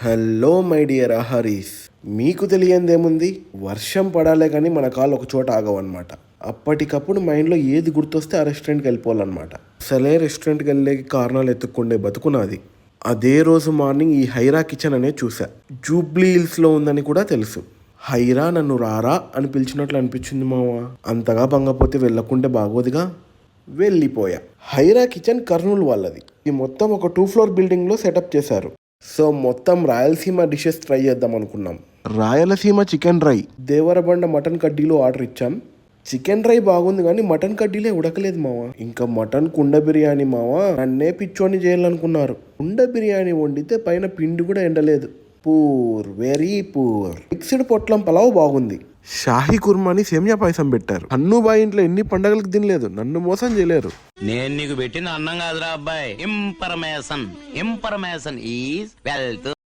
Hello my dear ఆహారీస్, మీకు తెలియందేముంది, వర్షం పడాలే కానీ మన కాళ్ళు ఒక చోట ఆగవన్నమాట. అప్పటికప్పుడు మైండ్లో ఏది గుర్తొస్తే ఆ రెస్టారెంట్కి వెళ్ళిపోవాలన్నమాట. అసలే రెస్టారెంట్కి వెళ్ళే కారణాలు ఎత్తుక్కుండే బతుకున్నది. అదే రోజు మార్నింగ్ ఈ హైరా కిచెన్ అనే చూసా. జూబ్లీ హిల్స్లో ఉందని కూడా తెలుసు. హైరా నన్ను రారా అని పిలిచినట్లు అనిపించింది మావా. అంతగా బంగపోతే వెళ్ళకుంటే బాగోదుగా. వెళ్ళిపోయా. హైరా కిచెన్ కర్నూలు వాళ్ళది. ఇది మొత్తం ఒక 2 ఫ్లోర్ బిల్డింగ్లో సెటప్ చేశారు. సో మొత్తం రాయలసీమ డిషెస్ ట్రై చేద్దాం అనుకున్నాం. Rayalaseema chicken dry, Devarabanda mutton కడ్డీలు ఆర్డర్ ఇచ్చాం. చికెన్ డ్రై బాగుంది కానీ మటన్ కడ్డీలే ఉడకలేదు మావా. ఇంకా మటన్ కుండ బిర్యానీ మావా, నన్నే పిచ్చోని చేయాలనుకున్నారు. కుండ బిర్యానీ వండితే పైన పిండి కూడా ఎండలేదు. Poor, very poor. మిక్స్డ్ పొట్లం పలావ్ బాగుంది. షాహీ కుర్మాని సేమియా పాయసం పెట్టారు. అన్నుబాయి ఇంట్లో ఎన్ని పండగలకు తినలేదు, నన్ను మోసం చేయలేరు. నేను నీకు పెట్టిన అన్నం కాదురా అబ్బాయి, ఇంపర్మేషన్ ఈజ్ వెల్త్.